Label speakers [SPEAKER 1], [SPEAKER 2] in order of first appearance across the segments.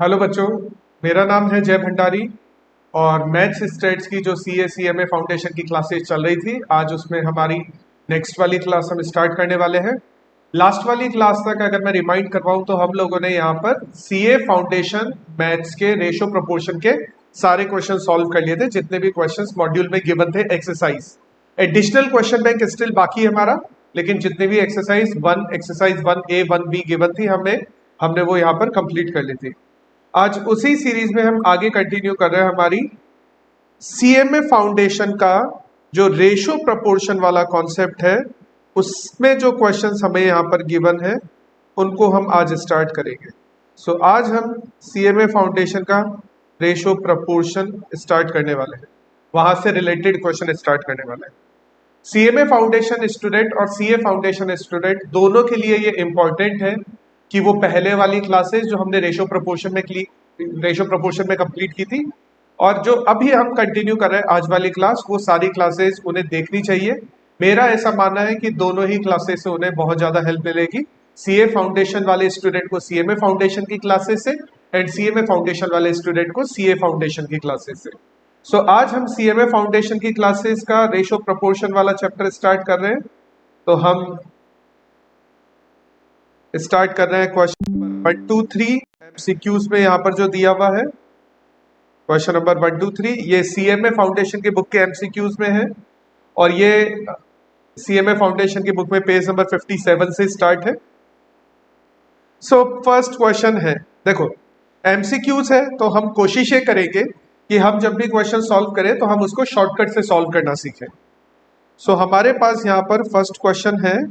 [SPEAKER 1] Hello बच्चों, मेरा नाम है जय भंडारी और मैथ्स स्टेट्स की जो सी ए CMA फाउंडेशन की क्लासेस चल रही थी, आज उसमें हमारी नेक्स्ट वाली क्लास हम स्टार्ट करने वाले हैं। लास्ट वाली क्लास तक अगर मैं रिमाइंड करवाऊं तो हम लोगों ने यहाँ पर CA फाउंडेशन मैथ्स के रेशो प्रोपोर्शन के सारे क्वेश्चन सॉल्व कर लिए थे, जितने भी क्वेश्चंस मॉड्यूल में गिवन थे exercise. Additional question bank still बाकी है हमारा, लेकिन जितने भी एक्सरसाइज 1A 1B गिवन थी हमने वो यहाँ पर कंप्लीट कर ली थी। आज उसी सीरीज में हम आगे कंटिन्यू कर रहे हैं हमारी CMA फाउंडेशन का जो रेशो प्रपोर्शन वाला कॉन्सेप्ट है, उसमें जो क्वेश्चंस हमें यहाँ पर गिवन है उनको हम आज स्टार्ट करेंगे। सो आज हम CMA फाउंडेशन का रेशो प्रपोर्शन स्टार्ट करने वाले हैं, वहां से रिलेटेड क्वेश्चन स्टार्ट करने वाले हैं। CMA फाउंडेशन स्टूडेंट और CA फाउंडेशन स्टूडेंट दोनों के लिए ये इंपॉर्टेंट है कि वो पहले वाली क्लासेस जो हमने रेशो प्रपोर्शन में कंप्लीट की थी और जो अभी हम कंटिन्यू कर रहे हैं आज वाली क्लास, वो सारी क्लासेस उन्हें देखनी चाहिए। मेरा ऐसा मानना है कि दोनों ही क्लासेस से उन्हें बहुत ज्यादा हेल्प मिलेगी। CA फाउंडेशन वाले स्टूडेंट को CMA फाउंडेशन की क्लासेस से एंड CMA फाउंडेशन वाले स्टूडेंट को CA फाउंडेशन की क्लासेस से। सो आज हम CMA फाउंडेशन की क्लासेस का रेशो प्रपोर्शन वाला चैप्टर स्टार्ट कर रहे हैं। तो हम स्टार्ट कर रहे हैं क्वेश्चन नंबर 1 2 3 MCQs में यहाँ पर जो दिया हुआ है क्वेश्चन नंबर 1 2 3, ये CMA फाउंडेशन की बुक के MCQs में है और ये CMA फाउंडेशन की बुक में पेज नंबर 57 से स्टार्ट है। सो फर्स्ट क्वेश्चन है, देखो MCQs है तो हम कोशिश ये करेंगे कि हम जब भी क्वेश्चन सॉल्व करें तो हम उसको शॉर्टकट से सॉल्व करना सीखें। सो हमारे पास यहाँ पर फर्स्ट क्वेश्चन है,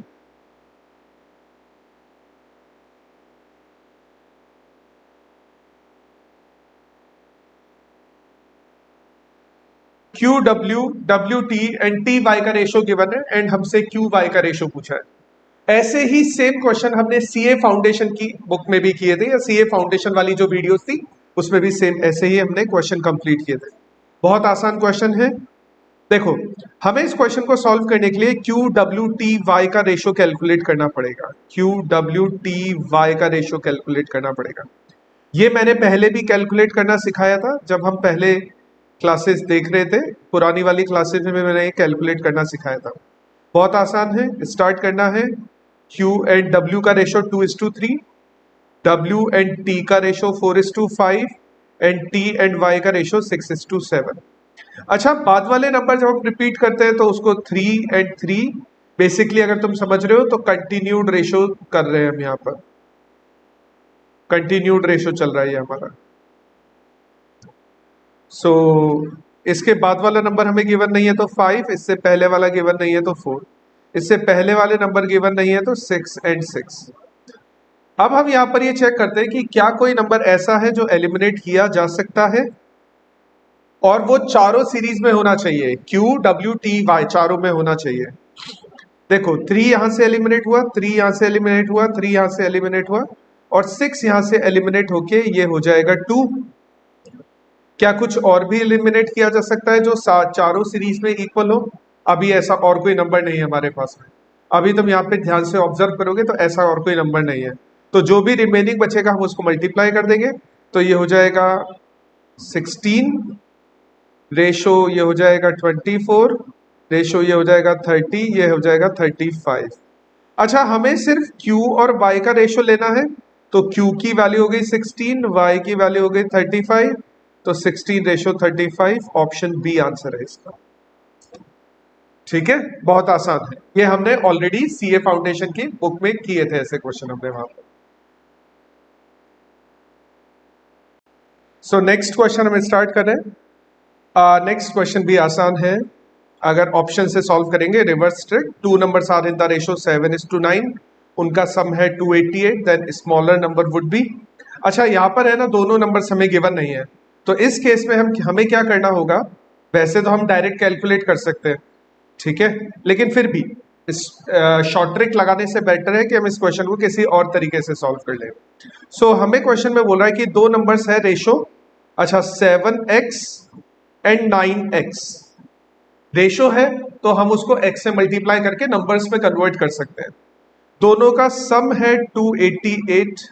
[SPEAKER 1] QW, WT एंड TY का रेशो गिवन है एंड हमसे QY का रेशो पूछा है। ऐसे ही सेम क्वेश्चन हमने CA फाउंडेशन की बुक में भी किए थे, या CA फाउंडेशन वाली जो वीडियोस थी उसमें भी सेम ऐसे ही हमने क्वेश्चन कंप्लीट किए थे। बहुत आसान क्वेश्चन है। देखो, हमें इस क्वेश्चन को सॉल्व करने के लिए QWTY का रेशो कैलकुलेट करना पड़ेगा। QWTY का रेशो कैलकुलेट करना पड़ेगा। ये मैंने पहले भी कैलकुलेट करना सिखाया था जब हम पहले क्लासेस देख रहे थे, पुरानी वाली क्लासेस में मैंने कैलकुलेट करना सिखाया था। बहुत आसान है, स्टार्ट करना है। Q एंड W का रेशो 2:3, W एंड T का ratio 4:5 and T and Y का रेशो 6:7। अच्छा, बाद वाले नंबर जब हम रिपीट करते हैं तो उसको 3 एंड 3, बेसिकली अगर तुम समझ रहे हो तो कंटिन्यूड रेशो कर रहे हैं हम, यहाँ पर कंटिन्यूड रेशो चल रहा है हमारा। सो इसके बाद वाला नंबर हमें गिवन नहीं है तो 5, इससे पहले वाला गिवन नहीं है तो 4, इससे पहले वाले नंबर गिवन नहीं है तो 6 एंड 6। अब हम यहाँ पर ये चेक करते हैं कि क्या कोई नंबर ऐसा है जो एलिमिनेट किया जा सकता है और वो चारों सीरीज में होना चाहिए। Q W T Y चारों में होना चाहिए। देखो, 3 यहां से एलिमिनेट हुआ, 3 यहां से एलिमिनेट हुआ, 3 यहां से एलिमिनेट हुआ और 6 यहां से एलिमिनेट होके ये हो जाएगा 2। क्या कुछ और भी एलिमिनेट किया जा सकता है जो चारों सीरीज में इक्वल हो? अभी ऐसा और कोई नंबर नहीं है हमारे पास में। अभी तुम यहाँ पे ध्यान से ऑब्जर्व करोगे तो ऐसा और कोई नंबर नहीं है। तो जो भी रिमेनिंग बचेगा हम उसको मल्टीप्लाई कर देंगे, तो ये हो जाएगा 16 रेशो, ये हो जाएगा 24 रेशो, ये हो जाएगा 30, ये हो जाएगा 35। अच्छा, हमें सिर्फ Q और Y का रेशो लेना है, तो Q की वैल्यू हो गई 16, Y की वैल्यू हो गई 35, तो 16:35 ऑप्शन बी आंसर है इसका। ठीक है, बहुत आसान है। ये हमने ऑलरेडी CA फाउंडेशन की बुक में किए थे ऐसे क्वेश्चन हमने वहां पर। सो नेक्स्ट क्वेश्चन हम स्टार्ट कर रहे हैं। नेक्स्ट क्वेश्चन भी आसान है, अगर ऑप्शन से सॉल्व करेंगे। Reverse trick, 2 numbers are in the ratio 7:9, उनका सम है 288, then smaller number would be. अच्छा, यहाँ पर है ना, दोनों नंबर्स हमें गिवन नहीं है, तो इस केस में हमें क्या करना होगा? वैसे तो हम डायरेक्ट कैलकुलेट कर सकते हैं, ठीक है, लेकिन फिर भी इस शॉर्ट ट्रिक लगाने से बेटर है कि हम इस क्वेश्चन को किसी और तरीके से सॉल्व कर लें। सो हमें क्वेश्चन में बोल रहा है कि 2 नंबर्स है रेशो, अच्छा 7x एंड 9x रेशो है, तो हम उसको x से मल्टीप्लाई करके नंबर्स में कन्वर्ट कर सकते हैं। दोनों का सम है 288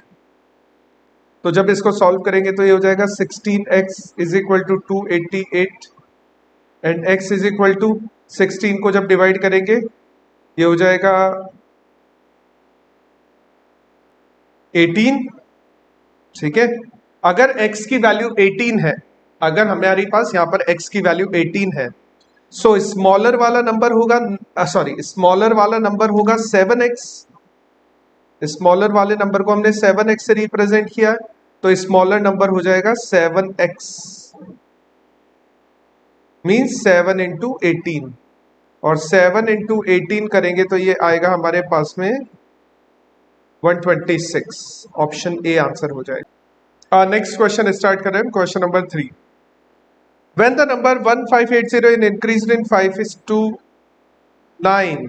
[SPEAKER 1] तो जब इसको सॉल्व करेंगे तो ये हो जाएगा 16x is equal to 288 and x is equal to 16 को जब डिवाइड करेंगे ये हो जाएगा 18। ठीक है, अगर x की वैल्यू 18 है, अगर हमारे पास यहाँ पर x की वैल्यू 18 है, सो स्मॉलर वाला नंबर होगा, स्मॉलर वाला नंबर होगा 7x। स्मॉलर वाले नंबर को हमने 7x से रिप्रेजेंट किया, तो स्मॉलर नंबर हो जाएगा 7x, मीन्स 7 इंटू 18, और 7 इंटू 18 करेंगे तो ये आएगा हमारे पास में 126। ऑप्शन ए आंसर हो जाएगा। नेक्स्ट क्वेश्चन स्टार्ट कर रहे हैं, question number 3। When the number 1580 is increased in 5 is to 9।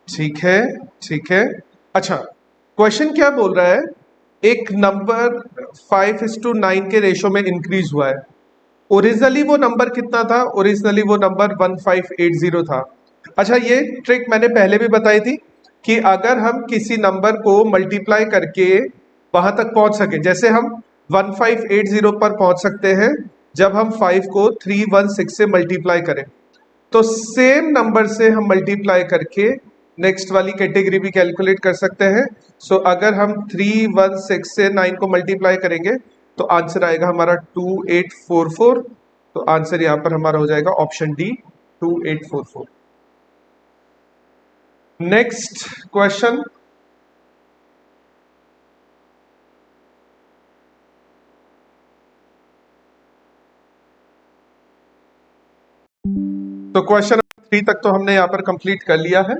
[SPEAKER 1] ठीक है, ठीक है। अच्छा, क्वेश्चन क्या बोल रहा है, एक नंबर 5:9 के रेशो में इंक्रीज हुआ है। ओरिजिनली वो नंबर कितना था, ओरिजिनली वो नंबर 1580 था। अच्छा, ये ट्रिक मैंने पहले भी बताई थी कि अगर हम किसी नंबर को मल्टीप्लाई करके वहां तक पहुंच सके, जैसे हम 1580 पर पहुंच सकते हैं जब हम 5 को 316 से मल्टीप्लाई करें, तो सेम नंबर से हम मल्टीप्लाई करके नेक्स्ट वाली कैटेगरी भी कैलकुलेट कर सकते हैं। सो अगर हम 316 से 9 को मल्टीप्लाई करेंगे तो आंसर आएगा हमारा 2844। तो आंसर यहां पर हमारा हो जाएगा ऑप्शन डी, 2844। नेक्स्ट क्वेश्चन, तो क्वेश्चन नंबर 3 तक तो हमने यहां पर कंप्लीट कर लिया है।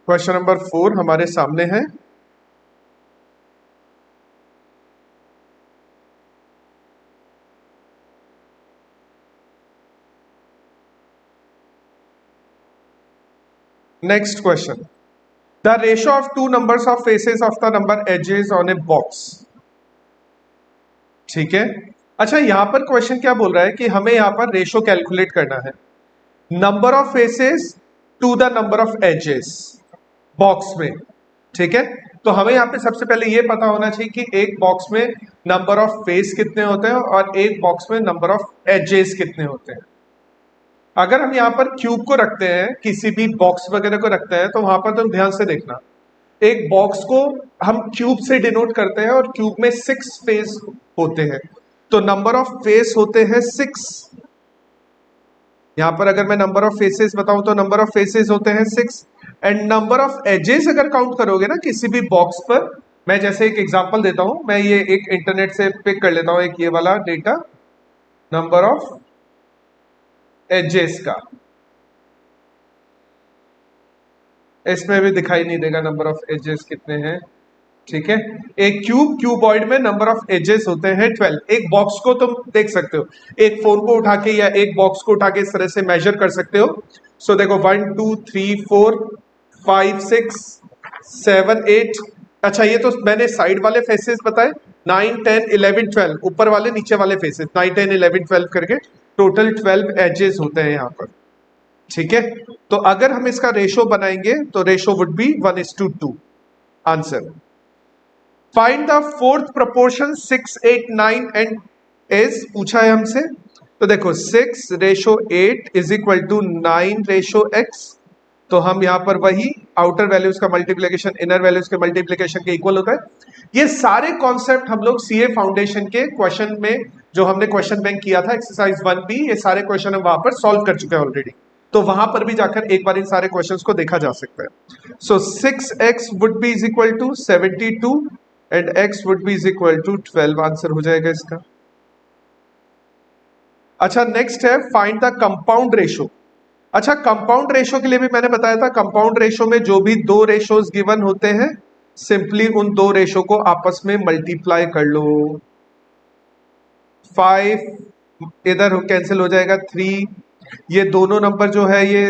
[SPEAKER 1] क्वेश्चन नंबर 4 हमारे सामने है। Next question, the ratio of two numbers of faces of the number edges on a box. ठीक है, अच्छा यहां पर क्वेश्चन क्या बोल रहा है कि हमें यहां पर रेशो कैलकुलेट करना है, number of faces to the number of edges box में। ठीक है, तो हमें यहां पे सबसे पहले ये पता होना चाहिए कि एक बॉक्स में नंबर ऑफ फेस कितने होते हैं और एक बॉक्स में नंबर ऑफ एजेस कितने होते हैं। अगर हम यहां पर क्यूब को रखते हैं, किसी भी बॉक्स वगैरह को रखते हैं, तो वहां पर तुम ध्यान से देखना, एक बॉक्स को हम क्यूब से डिनोट करते हैं और क्यूब में 6 फेस होते हैं, तो नंबर ऑफ फेस होते हैं 6। यहां पर अगर मैं नंबर ऑफ फेसेस बताऊं तो नंबर ऑफ फेसेस होते हैं 6, एंड नंबर ऑफ एजेस अगर काउंट करोगे ना किसी भी बॉक्स पर, मैं जैसे एक एग्जांपल देता हूं, मैं ये एक इंटरनेट से पिक कर लेता हूं एक ये वाला डेटा, नंबर ऑफ एजेस का, इसमें भी दिखाई नहीं देगा नंबर ऑफ एजेस कितने हैं। ठीक है, एक क्यूबॉइड में नंबर ऑफ एजेस होते हैं 12। एक बॉक्स को तुम देख सकते हो, एक फोन को उठा के या एक बॉक्स को उठा के इस तरह से मेजर कर सकते हो। सो देखो 1 2 3 4 5 6 7 8। अच्छा, ये तो मैंने साइड वाले फेसेस बताए, 9 10 11 12, ऊपर वाले नीचे वाले फेसेस 9 10 11 12 करके टोटल 12 एजेस होते हैं यहाँ पर। ठीक है, तो अगर हम इसका रेशो बनाएंगे तो ratio would be 1:2। Answer, find the fourth proportion 6 8 9 and S पूछा है हमसे। तो देखो 6:8 इज इक्वल टू 9:x, तो हम यहां पर वही आउटर वैल्यूज का मल्टीप्लीकेशन इनर वैल्यूज के मल्टीप्लीकेशन के इक्वल होता है। ये सारे कॉन्सेप्ट हम लोग सीए फाउंडेशन के क्वेश्चन में, जो हमने क्वेश्चन बैंक किया था एक्सरसाइज 1B, ये सारे क्वेश्चन हम वहां पर सॉल्व कर चुके हैं ऑलरेडी, तो वहां पर भी जाकर एक बार इन सारे क्वेश्चंस को देखा जा सकता है। So 6x would be is equal to 72 and x would be is equal to 12। Answer हो जाएगा इसका। अच्छा, नेक्स्ट है फाइंड द कंपाउंड रेशो। अच्छा, कंपाउंड रेशो के लिए भी मैंने बताया था, कंपाउंड रेशो में जो भी दो रेशोज गिवन होते हैं, सिंपली उन दो रेशो को आपस में मल्टीप्लाई कर लो। 5 इधर कैंसिल हो जाएगा, 3, ये दोनों नंबर जो है ये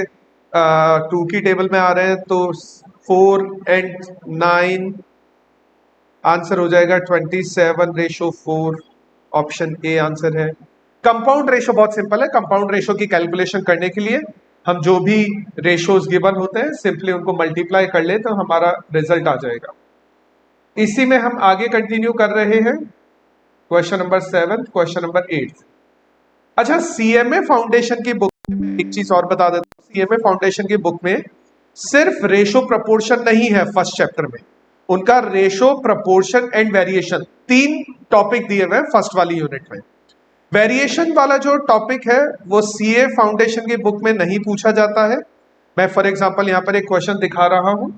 [SPEAKER 1] 2 की टेबल में आ रहे हैं, तो 4 एंड 9, आंसर हो जाएगा 27:4। ऑप्शन ए आंसर है। कंपाउंड रेशो बहुत सिंपल है, कंपाउंड रेशो की कैलकुलेशन करने के लिए हम जो भी रेशोज गिवन होते हैं सिंपली उनको मल्टीप्लाई कर ले तो हमारा रिजल्ट आ जाएगा। इसी में हम आगे कंटिन्यू कर रहे हैं। Question number 7, question number 8। अच्छा, सीएमए फाउंडेशन की बुक में एक चीज और बता देता हूँ। सीएमए फाउंडेशन की बुक में सिर्फ रेशो प्रपोर्शन नहीं है। फर्स्ट चैप्टर में उनका ratio, proportion and variation 3 topic दिए हुए हैं फर्स्ट वाली यूनिट में। वेरिएशन वाला जो टॉपिक है वो सीए फाउंडेशन की बुक में नहीं पूछा जाता है। मैं फॉर एग्जांपल यहाँ पर एक क्वेश्चन दिखा रहा हूं।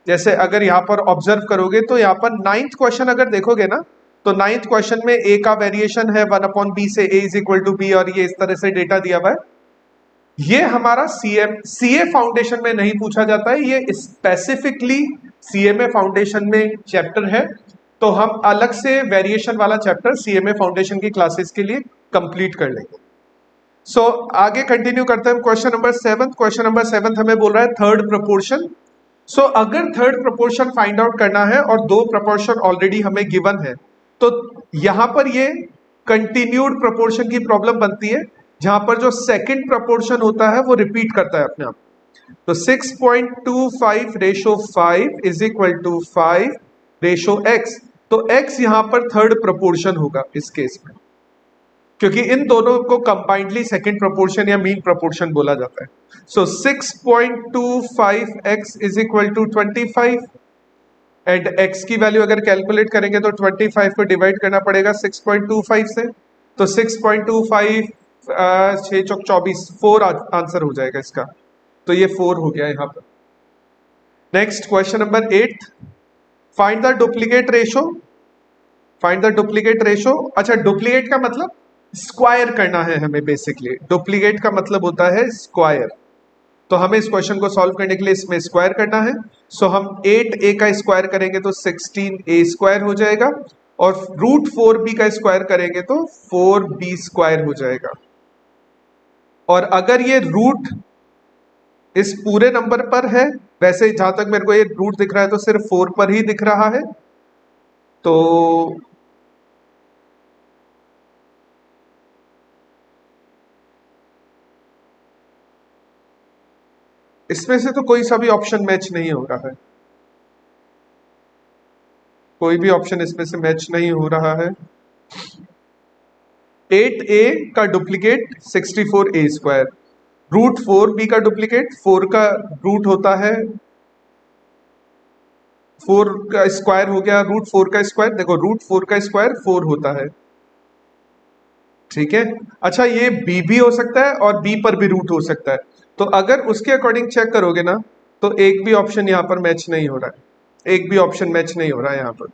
[SPEAKER 1] जैसे अगर यहाँ पर ऑब्जर्व करोगे तो यहाँ पर 9th क्वेश्चन अगर देखोगे ना, तो 9th क्वेश्चन में ए का वेरिएशन है 1/b से a is equal to B, और ये इस तरह से डेटा दिया हुआ है। ये हमारा सीए फाउंडेशन में नहीं पूछा जाता है, ये स्पेसिफिकली सीएमए फाउंडेशन में चैप्टर है। तो हम अलग से वेरिएशन वाला चैप्टर सीएमए फाउंडेशन की क्लासेस के लिए कंप्लीट कर लेंगे। सो आगे कंटिन्यू करते हैं। Question number 7। क्वेश्चन नंबर 7 हमें बोल रहा है थर्ड प्रपोर्शन। सो अगर थर्ड प्रपोर्शन फाइंड आउट करना है और 2 प्रपोर्शन ऑलरेडी हमें गिवन है, तो यहां पर ये कंटिन्यूड प्रपोर्शन की प्रॉब्लम बनती है, जहां पर जो सेकंड प्रपोर्शन होता है वो रिपीट करता है अपने आप। तो 6.25 ratio 5 is equal to 5 ratio x। तो x यहां पर थर्ड प्रपोर्शन होगा इस केस में, क्योंकि इन दोनों को कंबाइंडली सेकंड प्रपोर्शन या मीन प्रपोर्शन बोला जाता है। So 6.25x is equal to 25, and x की वैल्यू अगर कैलकुलेट करेंगे तो 25 को डिवाइड करना पड़ेगा 6.25 से। तो 6.25 6 चौक 24, 4 आंसर हो जाएगा इसका। तो ये 4 हो गया यहाँ पर। Next question number 8, find the duplicate ratio. Find the duplicate ratio. अच्छा, डुप्लीकेट का मतलब स्क्वायर करना है हमें। बेसिकली डुप्लीकेट का मतलब होता है स्क्वायर। तो हमें इस क्वेश्चन को सॉल्व करने के लिए इसमें स्क्वायर करना है। सो हम 8a का स्क्वायर करेंगे तो 16a स्क्वायर हो जाएगा, और रूट 4b का स्क्वायर करेंगे तो 4b स्क्वायर हो जाएगा। और अगर ये रूट इस पूरे नंबर पर है, वैसे जहां तक मेरे को ये रूट दिख रहा है तो सिर्फ 4 पर ही दिख रहा है, तो इसमें से तो कोई सा भी ऑप्शन मैच नहीं हो रहा है। कोई भी ऑप्शन इसमें से मैच नहीं हो रहा है। 8a का duplicate 64a square, root 4b का डुप्लीकेट 4 का रूट होता है, 4 का स्क्वायर हो गया रूट 4 का स्क्वायर। देखो रूट 4 का स्क्वायर 4 होता है, ठीक है। अच्छा, ये b भी हो सकता है और b पर भी रूट हो सकता है। तो अगर उसके अकॉर्डिंग चेक करोगे ना, तो एक भी ऑप्शन यहाँ पर मैच नहीं हो रहा है। एक भी ऑप्शन मैच नहीं हो रहा है यहाँ पर,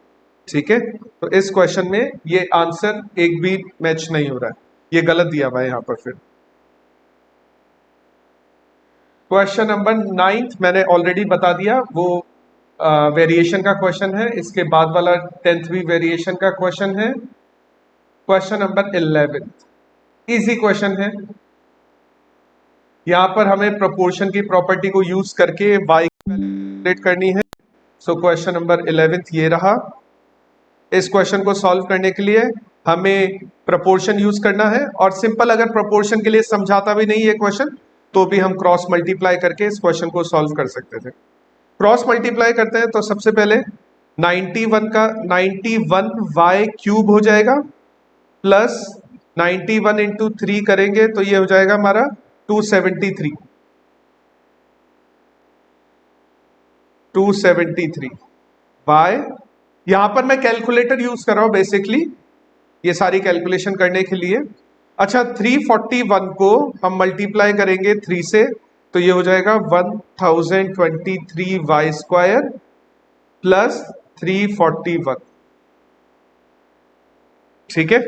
[SPEAKER 1] ठीक है। तो इस क्वेश्चन में ये आंसर एक भी मैच नहीं हो रहा है, ये गलत दिया हुआ है यहाँ पर। फिर क्वेश्चन नंबर 9 मैंने ऑलरेडी बता दिया, वो वेरिएशन का क्वेश्चन है। इसके बाद वाला 10th भी वेरिएशन का क्वेश्चन है। क्वेश्चन नंबर 11 इजी क्वेश्चन है। यहां पर हमें प्रोपोर्शन की प्रॉपर्टी को यूज करके y कैलकुलेट करनी है। सो क्वेश्चन नंबर 11 ये रहा। इस क्वेश्चन को सॉल्व करने के लिए हमें प्रोपोर्शन यूज करना है, और सिंपल अगर प्रोपोर्शन के लिए समझाता भी नहीं ये क्वेश्चन, तो भी हम क्रॉस मल्टीप्लाई करके इस क्वेश्चन को सॉल्व कर सकते थे। क्रॉस मल्टीप्लाई करते हैं तो सबसे पहले 91 का 91y क्यूब हो जाएगा, प्लस 91 इंटू 3 करेंगे तो ये हो जाएगा हमारा 273। 273 बाय, यहां पर मैं कैलकुलेटर यूज कर रहा हूं बेसिकली ये सारी कैलकुलेशन करने के लिए। अच्छा, 341 को हम मल्टीप्लाई करेंगे 3 से, तो ये हो जाएगा 1023 वाई स्क्वायर प्लस 341, ठीक है।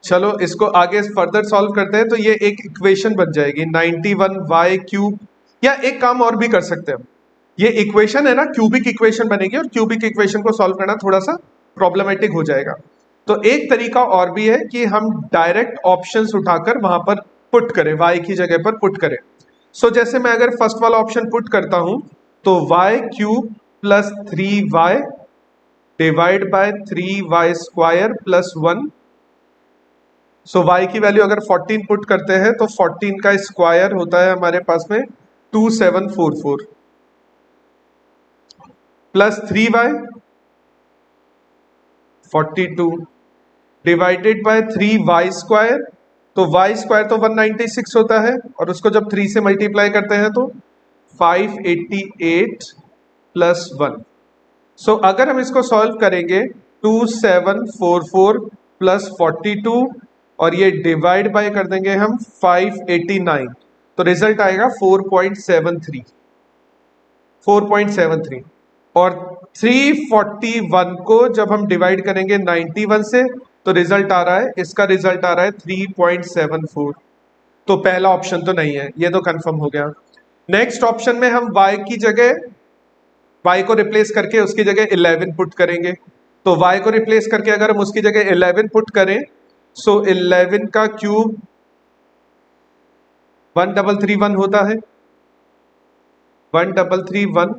[SPEAKER 1] चलो इसको आगे फर्दर सॉल्व करते हैं। तो ये एक इक्वेशन बन जाएगी 91y क्यूब, या एक काम और भी कर सकते हैं हम। ये इक्वेशन है ना, क्यूबिक इक्वेशन बनेगी, और क्यूबिक इक्वेशन को सॉल्व करना थोड़ा सा प्रॉब्लमेटिक हो जाएगा। तो एक तरीका और भी है कि हम डायरेक्ट ऑप्शंस उठाकर वहां पर पुट करें, y की जगह पर पुट करें। सो जैसे मैं अगर फर्स्ट वाला ऑप्शन पुट करता हूं तो y cube plus 3y divide by 3y square plus 1। So y की वैल्यू अगर 14 पुट करते हैं तो 14 का स्क्वायर होता है हमारे पास में 2744। Plus 3y 42 divided by 3y², तो y² तो 196 होता है और उसको जब 3 से मल्टीप्लाई करते हैं तो 588 प्लस 1। सो अगर हम इसको सॉल्व करेंगे 2744 प्लस 42 और ये डिवाइड बाय कर देंगे हम 589, तो रिजल्ट आएगा 4.73 और 341 को जब हम डिवाइड करेंगे 91 से तो रिजल्ट आ रहा है, इसका रिजल्ट आ रहा है 3.74। तो पहला ऑप्शन तो नहीं है, ये तो कंफर्म हो गया। नेक्स्ट ऑप्शन में हम y की जगह y को रिप्लेस करके उसकी जगह 11 पुट करेंगे। तो y को रिप्लेस करके अगर हम उसकी जगह 11 पुट करें, सो 11 का क्यूब 1331 होता है, 1331।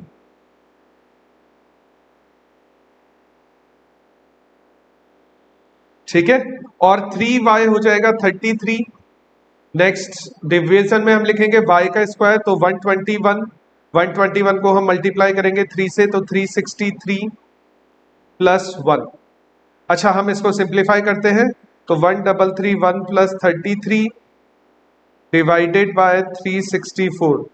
[SPEAKER 1] ठीक है, और 3y हो जाएगा 33। नेक्स्ट डिवीजन में हम लिखेंगे y का स्क्वायर, तो 121 को हम मल्टीप्लाई करेंगे 3 से, तो 363 प्लस 1। अच्छा, हम इसको सिंप्लीफाई करते हैं, तो 1331 प्लस 33 डिवाइडेड बाय 364,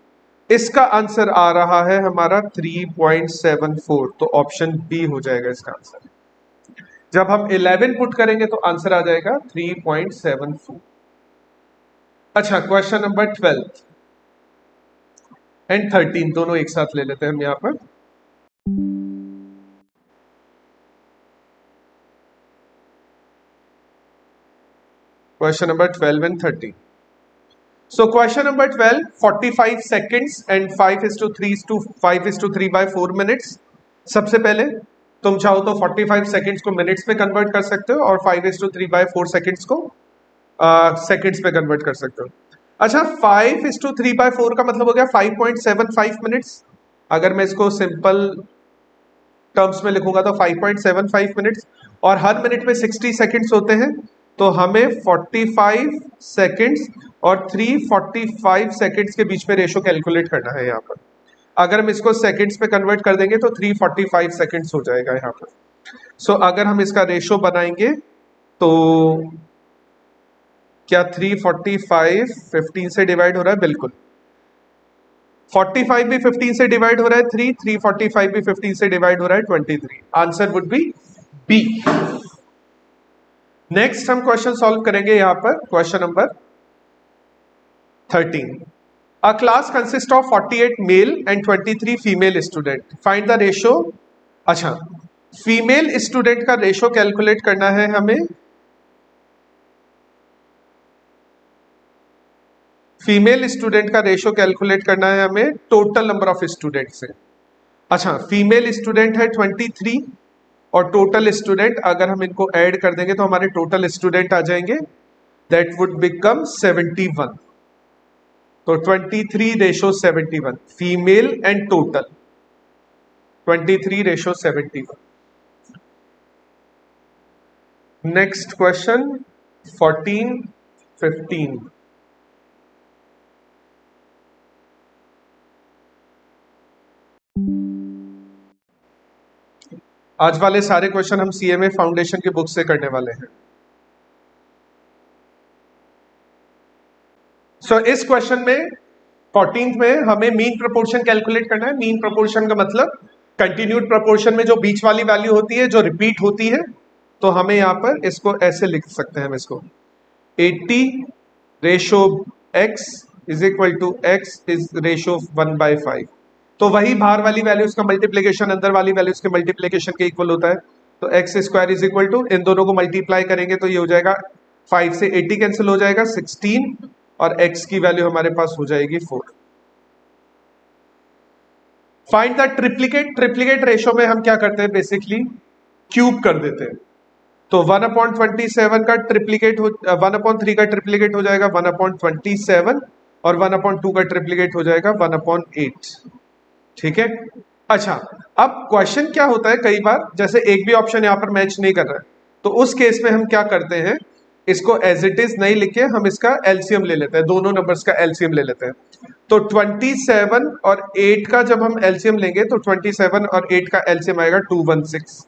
[SPEAKER 1] इसका आंसर आ रहा है हमारा 3.74। तो ऑप्शन बी हो जाएगा इसका आंसर। जब हम 11 पुट करेंगे तो आंसर आ जाएगा 3.74। अच्छा, क्वेश्चन नंबर 12 एंड 13 दोनों एक साथ ले लेते हैं हम यहां पर। Question number 12 and 13। So question number 12, 45 seconds and 5:3 by 4 minutes। सबसे पहले तुम चाहो तो 45 सेकेंड्स को मिनट्स में कन्वर्ट कर सकते हो और 5:3 by 4 सेकेंड्स को सेकेंड्स में कन्वर्ट कर सकते हो। अच्छा, 5:3 by 4 का मतलब हो गया 5.75 मिनट्स। अगर मैं इसको सिंपल टर्म्स में लिखूंगा तो 5.75 मिनट्स, और हर मिनट में 60 सेकेंड्स होते हैं, तो हमें 45 सेकेंड्स और 345 सेकेंड्स के बीच में रेशो कैलकुलेट करना है यहाँ पर। अगर हम इसको सेकेंड्स में कन्वर्ट कर देंगे तो 345 सेकेंड्स हो जाएगा यहाँ पर। सो अगर हम इसका रेशो बनाएंगे तो क्या 345 15 से डिवाइड हो रहा है? बिल्कुल। 45 भी 15 से डिवाइड हो रहा है 345 भी 15 से डिवाइड हो रहा है 23। Answer would be B. Next हम क्वेश्चन सॉल्व करेंगे यहां पर, question number 13। A class consist of 48 male and 23 female student, find the ratio. अच्छा, फीमेल स्टूडेंट का रेशो कैलकुलेट करना है हमें। फीमेल स्टूडेंट का रेशो कैलकुलेट करना है हमें टोटल नंबर ऑफ स्टूडेंट से। अच्छा, फीमेल स्टूडेंट है 23 और टोटल स्टूडेंट अगर हम इनको ऐड कर देंगे तो हमारे टोटल स्टूडेंट आ जाएंगे, दैट वुड बिकम 71। तो 23 ratio 71, female and total 23 ratio 71। Next question 14 15। आज वाले सारे क्वेश्चन हम सीएमए फाउंडेशन की बुक से करने वाले हैं। सो इस क्वेश्चन में 14th में हमें मीन प्रोपोर्शन कैलकुलेट करना है। मीन प्रोपोर्शन का मतलब कंटिन्यूड प्रोपोर्शन में जो बीच वाली वैल्यू होती है जो रिपीट होती है, तो हमें यहां पर इसको ऐसे लिख सकते हैं हम इसको 80 ratio x is equal to x is ratio 1/5। तो वही बाहर वाली वैल्यूज का मल्टीप्लीकेशन अंदर वाली वैल्यूज के मल्टीप्लीकेशन के इक्वल होता है। तो x square is equal to, इन दोनों को मल्टीप्लाई करेंगे तो ये हो जाएगा 5 से 80 कैंसिल हो जाएगा 16 और x की वैल्यू हमारे पास हो जाएगी 4। Find the triplicate. Triplicate ratio में हम क्या करते हैं, बेसिकली क्यूब कर देते हैं। तो 1/27 का ट्रिप्लीकेट 1/3 का ट्रिप्लीकेट हो जाएगा 1/27 और 1/2 का ट्रिप्लीकेट हो जाएगा 1/8। ठीक है। अच्छा, अब क्वेश्चन क्या होता है, कई बार जैसे एक भी ऑप्शन यहां पर मैच नहीं कर रहा है, तो उस केस में हम क्या करते हैं, इसको एज इट इज नहीं लिखे, हम इसका एलसीएम ले लेते हैं, दोनों नंबर्स का एलसीएम ले लेते हैं। तो 27 और 8 का जब हम एलसीएम लेंगे तो 27 और 8 का एलसीएम आएगा 216।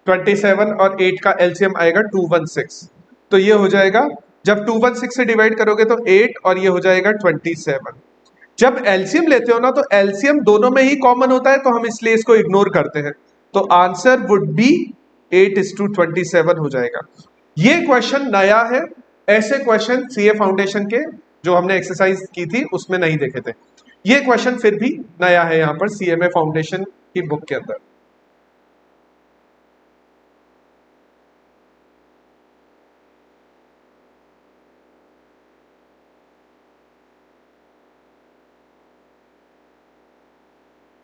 [SPEAKER 1] 27 और 8 का एलसीएम आएगा 216। तो ये हो जाएगा, जब 216 से डिवाइड करोगे तो 8 और ये हो जाएगा 27। जब एलसीएम लेते हो ना तो एलसीएम दोनों में ही कॉमन होता है, तो हम इसलिए इसको इग्नोर करते हैं। तो आंसर वुड बी 8:27 हो जाएगा। ये क्वेश्चन नया है, ऐसे क्वेश्चन सीए फाउंडेशन के जो हमने एक्सरसाइज की थी उसमें नहीं देखे थे। ये क्वेश्चन फिर भी नया है यहां पर सीएमए फाउंडेशन की बुक के अंदर।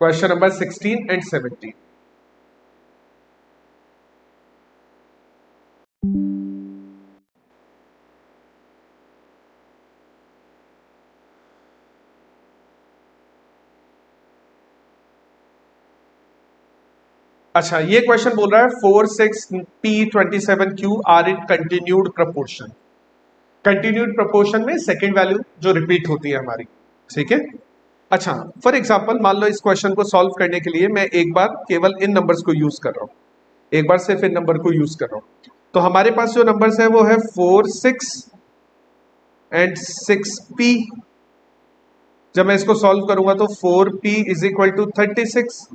[SPEAKER 1] Question number 16 and 17। अच्छा, ये क्वेश्चन बोल रहा है 4, 6, P, 27, Q are in continued proportion. Continued proportion में सेकेंड वैल्यू जो रिपीट होती है हमारी, ठीक है। अच्छा, फॉर एग्जाम्पल मान लो इस क्वेश्चन को सॉल्व करने के लिए मैं एक बार केवल इन नंबर्स को यूज कर रहा हूं, एक बार सिर्फ इन नंबर को यूज कर रहा हूं। तो हमारे पास जो नंबर्स है वो है 4, 6 एंड 6P। जब मैं इसको सॉल्व करूंगा तो 4P is equal to 36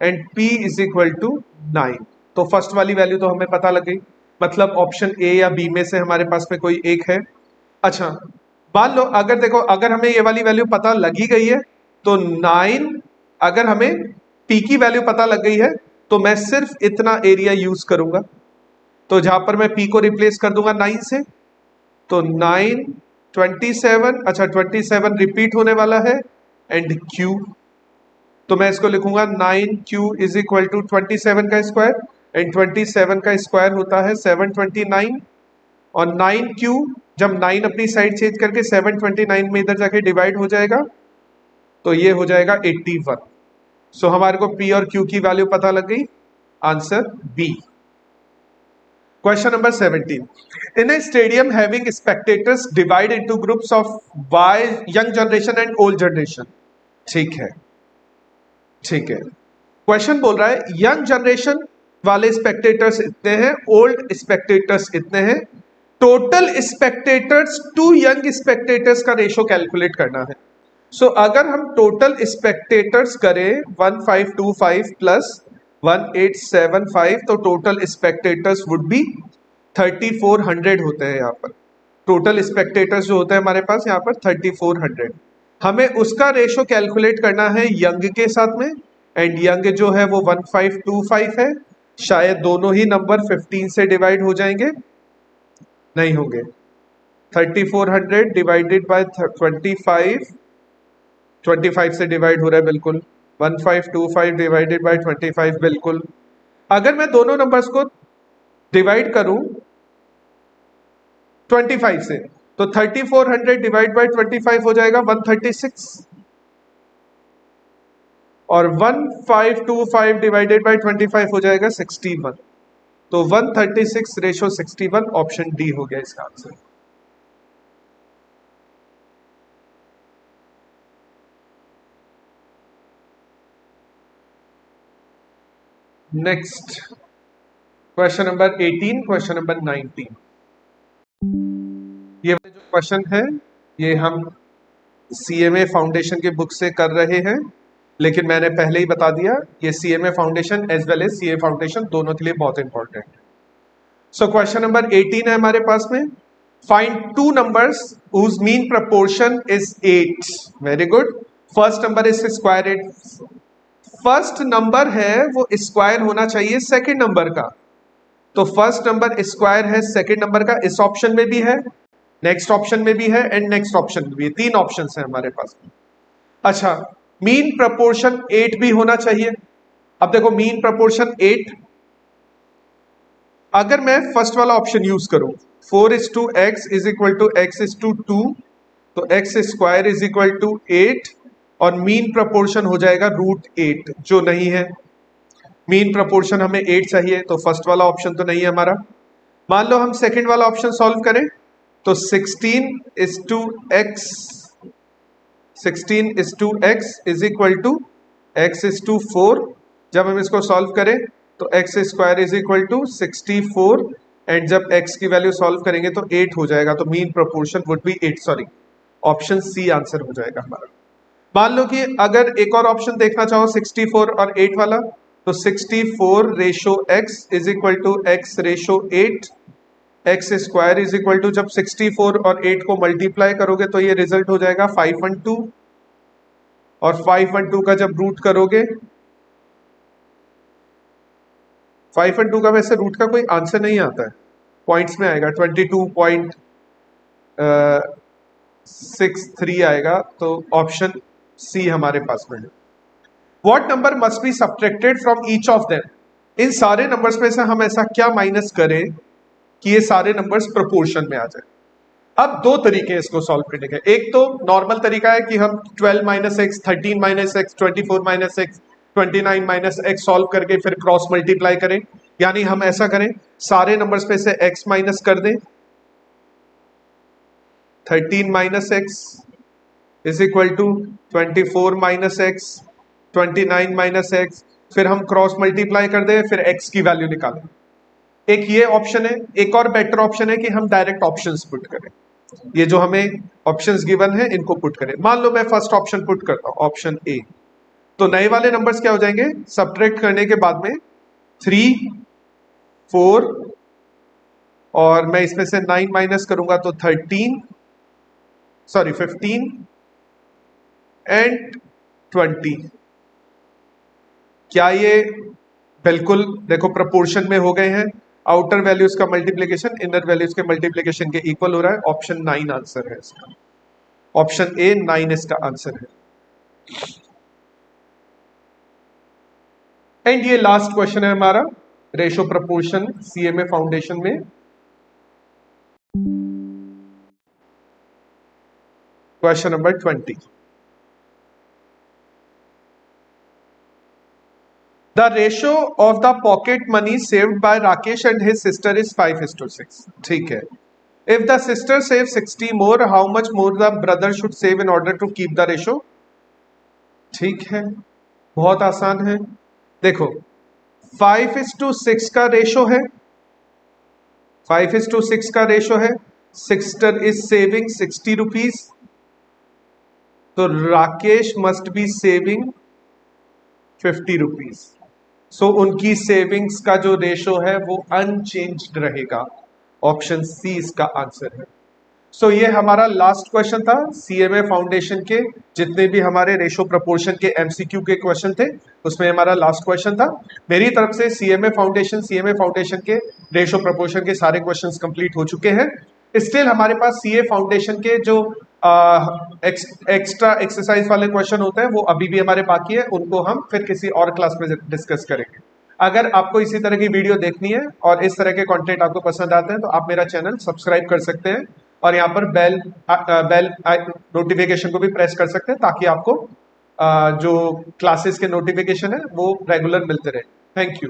[SPEAKER 1] and P is equal to 9। तो फर्स्ट वाली वैल्यू तो हमें पता लग गई, मतलब ऑप्शन ए या बी में से हमारे पास में कोई एक है। अच्छा, मान लो अगर देखो, अगर हमें ये वाली वैल्यू पता लगी गई है तो 9, अगर हमें P की वैल्यू पता लग गई है तो मैं सिर्फ इतना एरिया यूज करूंगा। तो जहां पर मैं P को रिप्लेस कर दूंगा 9 से, तो 9, 27, अच्छा 27 रिपीट होने वाला है एंड Q। तो मैं इसको लिखूंगा 9Q इज इक्वल टू 27 का स्क्वायर एंड 27 का स्क्वायर होता है 729। और 9Q जब 9 अपनी साइड चेंज करके 729 में इधर जाके डिवाइड हो जाएगा तो ये हो जाएगा 81। सो हमारे को P और Q की वैल्यू पता लग गई, answer B. Question number 17. In a stadium having spectators divide into groups of Y, young generation and old generation. ठीक है, ठीक है। क्वेश्चन बोल रहा है यंग जनरेशन वाले स्पेक्टेटर्स इतने हैं, ओल्ड स्पेक्टेटर्स इतने हैं। Total spectators to young spectators का रेशो कैलकुलेट करना है। सो अगर हम टोटल स्पेक्टेटर्स करें 1525 प्लस 1875 तो टोटल स्पेक्टेटर्स वुड बी 3400 होते हैं। यहाँ पर टोटल स्पेक्टेटर्स जो होते हैं हमारे पास यहाँ पर 3400। हमें उसका रेशो कैलकुलेट करना है यंग के साथ में, एंड यंग जो है वो 1525 है। शायद दोनों ही नंबर 15 से डिवाइड हो जाएंगे, नहीं होंगे। 3400 डिवाइडेड बाय 25, 25 से डिवाइड हो रहा है बिल्कुल। 1525 डिवाइडेड बाय 25 बिल्कुल। अगर मैं दोनों नंबर्स को डिवाइड करूं 25 से तो 3400 डिवाइड बाय 25 हो जाएगा 136 और 1525 डिवाइडेड बाय 25 हो जाएगा 61। तो 136 रेशो 61, ऑप्शन डी हो गया इसका answer. Next question number 18, question number 19। ये जो क्वेश्चन है ये हम सीएमए फाउंडेशन की बुक से कर रहे हैं, लेकिन मैंने पहले ही बता दिया ये CMA foundation as well as CA foundation दोनों के लिए बहुत इंपॉर्टेंट है। सो क्वेश्चन नंबर 18 है हमारे पास में। Find two numbers whose mean proportion is 8। Very good. First number is square 8। First number है वो स्क्वायर होना चाहिए सेकेंड नंबर का, तो फर्स्ट नंबर स्क्वायर है सेकेंड नंबर का। इस ऑप्शन में भी है, नेक्स्ट ऑप्शन में भी है एंड नेक्स्ट ऑप्शन में भी है, तीन ऑप्शन है हमारे पास में। अच्छा, मीन प्रपोर्शन 8 भी होना चाहिए। अब देखो मीन प्रपोर्शन 8, अगर मैं फर्स्ट वाला ऑप्शन यूज करूं 4:x is equal to x:2 तो x square is equal to 8 और मीन प्रपोर्शन हो जाएगा √8 जो नहीं है। मीन प्रपोर्शन हमें 8 चाहिए, तो फर्स्ट वाला ऑप्शन तो नहीं है हमारा। मान लो हम सेकंड वाला ऑप्शन सॉल्व करें तो 16:x is equal to x:4। जब हम इसको सॉल्व करें तो x² is equal to 64 and जब x की वैल्यू सॉल्व करेंगे तो 8 हो जाएगा, तो mean proportion would be 8। Sorry, option C answer हो जाएगा हमारा। मान लो कि अगर एक और ऑप्शन देखना चाहो 64 और 8 वाला, तो 64:x is equal to x:8। x² is equal to, जब 64 और 8 को मल्टीप्लाई करोगे तो ये रिजल्ट हो जाएगा 512, और 512 का जब रूट करोगे, 512 का वैसे रूट का कोई आंसर नहीं आता है, पॉइंट्स में आएगा, 22.63 आएगा, तो ऑप्शन सी हमारे पास में है। What number must be subtracted from each of them, इन सारे नंबर्स में से हम ऐसा क्या माइनस करें कि ये सारे नंबर्स प्रोपोर्शन में आ जाए। अब दो तरीके हैं इसको सॉल्व करने के। एक तो नॉर्मल तरीका है कि हम 12 - x, 13 - x, 24 - x, 29 - x solve करके फिर क्रॉस मल्टीप्लाई करें, यानी हम ऐसा करें सारे नंबर्स में से x माइनस कर दें, 13 - x is equal to 24 - x, 29 - x, फिर हम क्रॉस मल्टीप्लाई कर दें, फिर x की वैल्यू निकालें। एक ये ऑप्शन है। एक और बेटर ऑप्शन है कि हम डायरेक्ट ऑप्शंस पुट करें, ये जो हमें ऑप्शंस गिवन है इनको पुट करें। मान लो मैं फर्स्ट ऑप्शन पुट करता हूं, ऑप्शन ए, तो नए वाले नंबर्स क्या हो जाएंगे, सब्ट्रैक्ट करने के बाद में 3, 4 और मैं इसमें से 9 माइनस करूंगा तो 15 एंड 20। क्या ये बिल्कुल देखो प्रोपोर्शन में हो गए हैं, आउटर वैल्यूज का मल्टीप्लिकेशन इनर वैल्यूज के मल्टीप्लिकेशन के इक्वल हो रहा है। ऑप्शन 9 आंसर है इसका, ऑप्शन ए 9 इसका आंसर है। एंड ये लास्ट क्वेश्चन है हमारा रेशो प्रोपोर्शन सीएमए फाउंडेशन में। Question number 20, the ratio of the pocket money saved by Rakesh and his sister is 5:6। ठीक है, if the sister save 60 more, how much more the brother should save in order to keep the ratio. ठीक है, बहुत आसान है। देखो 5:6 का ratio है, 5:6 का रेशो है, सिस्टर इज सेविंग 60 रुपीज, तो Rakesh must be saving 50 rupees. So उनकी सेविंग्स का जो रेशो है वो अनचेंज्ड रहेगा, ऑप्शन सी इसका आंसर है। सो ये हमारा लास्ट क्वेश्चन था सीएमए फाउंडेशन के, जितने भी हमारे रेशो प्रोपोर्शन के एमसीक्यू के क्वेश्चन थे उसमें हमारा लास्ट क्वेश्चन था। मेरी तरफ से सीएमए फाउंडेशन के रेशो प्रोपोर्शन के सारे क्वेश्चंस कंप्लीट हो चुके हैं। स्टिल हमारे पास सीए फाउंडेशन के जो एक्स्ट्रा एक्सरसाइज वाले क्वेश्चन होते हैं वो अभी भी हमारे बाकी है, उनको हम फिर किसी और क्लास में डिस्कस करेंगे। अगर आपको इसी तरह की वीडियो देखनी है और इस तरह के कंटेंट आपको पसंद आते हैं तो आप मेरा चैनल सब्सक्राइब कर सकते हैं और यहाँ पर बेल नोटिफिकेशन को भी प्रेस कर सकते हैं ताकि आपको जो क्लासेस के नोटिफिकेशन है वो रेगुलर मिलते रहे। Thank you.